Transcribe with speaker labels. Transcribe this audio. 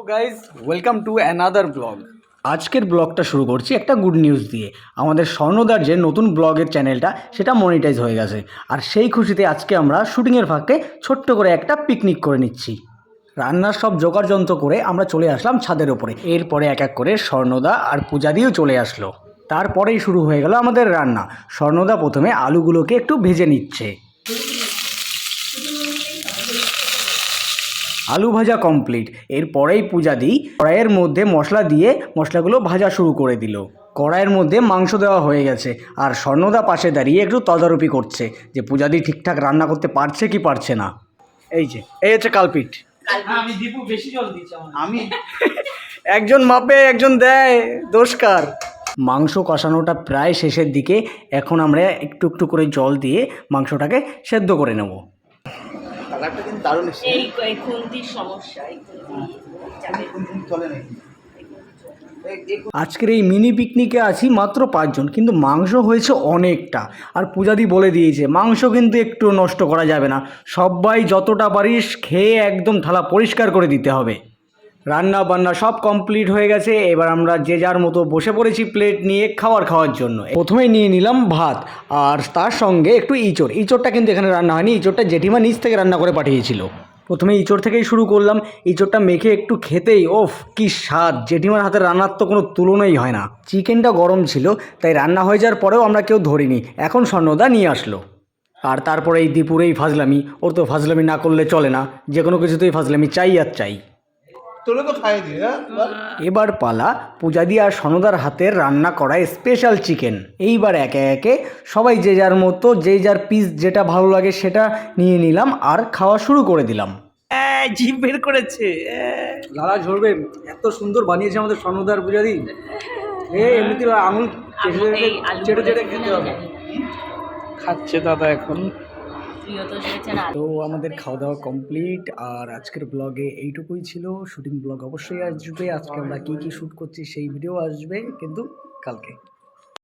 Speaker 1: Guys welcome to another blog. আজকের ব্লগটা শুরু করছি একটা গুড নিউজ দিয়ে। আমাদের স্বর্ণদার যে নতুন ব্লগের চ্যানেলটা সেটা মনিটাইজ হয়ে গেছে, আর সেই খুশিতে আজকে আমরা শুটিংয়ের ফাঁকে ছোট্ট করে একটা পিকনিক করে নিচ্ছি। রান্নার সব জোগাড় যন্ত্র করে আমরা চলে আসলাম ছাদের ওপরে। এরপরে এক এক করে স্বর্ণদা আর পূজা দিয়েও চলে আসলো। তারপরেই শুরু হয়ে গেল আমাদের রান্না। স্বর্ণদা প্রথমে আলুগুলোকে একটু ভেজে নিচ্ছে। আলু ভাজা কমপ্লিট। এরপরেই পূজা দিই কড়াইয়ের মধ্যে মশলা দিয়ে মশলাগুলো ভাজা শুরু করে দিল। কড়াইয়ের মধ্যে মাংস দেওয়া হয়ে গেছে, আর স্বর্ণদা পাশে দাঁড়িয়ে একটু তদারকি করছে যে পূজাদি ঠিকঠাক রান্না করতে পারছে কি পারছে না। এই হচ্ছে কালপিট।
Speaker 2: আমি দীপু বেশি জল দিচ্ছি
Speaker 1: আমি একজন মাপে একজন দেয়, দোষকার। মাংস কষানোটা প্রায় শেষের দিকে। এখন আমরা একটু একটু করে জল দিয়ে মাংসটাকে সেদ্ধ করে নেব। কালারটা কিন্তু দারুণ এসেছে।
Speaker 3: এই খুন্তির সমস্যা,
Speaker 1: আজকের এই মিনি পিকনিকে আছি মাত্র 5 জন, কিন্তু মাংস হয়েছে অনেকটা। আর পূজাদি বলে দিয়েছে মাংস কিন্তু একটু নষ্ট করা যাবে না, সবাই যতটা পারিস খেয়ে একদম থালা পরিষ্কার করে দিতে হবে। রান্না বান্না সব কমপ্লিট হয়ে গেছে। এবার আমরা যে যার মতো বসে পড়েছি প্লেট নিয়ে খাওয়ার জন্য। প্রথমেই নিয়ে নিলাম ভাত, আর তার সঙ্গে একটু ইঁচড়টা কিন্তু এখানে রান্না হয়নি, ইঁচড়টা জেঠিমা নিচ থেকে রান্না করে পাঠিয়েছিল। প্রথমে ইঁচড় থেকেই শুরু করলাম। ইঁচড়টা মেখে একটু খেতেই ওফ কি স্বাদ! জেঠিমার হাতের রান্নার তো কোনো তুলনাই হয় না। চিকেনটা গরম ছিল, তাই রান্না হয়ে যাওয়ার পরেও আমরা কেউ ধরিনি। এখন স্বর্ণদা নিয়ে আসলো। আর তারপরে এই দীপুরেই ফাজলামি, ওর তো ফাজলামি না করলে চলে না, যে কোনো কিছুতেই ফাজলামি চাই আর চাই। এবার পালা পূজাদি আর স্বর্ণদার হাতের রান্না করা স্পেশাল চিকেন। এইবার একে একে সবাই যে যার মতো যে যার পিস যেটা ভালো লাগে সেটা নিয়ে নিলাম আর খাওয়া শুরু করে দিলাম।
Speaker 2: জিভ বের করেছে।
Speaker 1: লালা ঝরবে, এত সুন্দর বানিয়েছে আমাদের স্বর্ণদার পূজাদি। এমনিতে আঙুল চেটে চেটে খেতে হবে।
Speaker 2: খাচ্ছে দাদা এখন।
Speaker 1: তো আমাদের খাওয়া দাওয়া কমপ্লিট, আর আজকের ব্লগে এইটুকুই ছিল। শুটিং ব্লগ অবশ্যই আসবে। আজকে আমরা কী কী শ্যুট করছি সেই ভিডিও আসবে কিন্তু কালকে।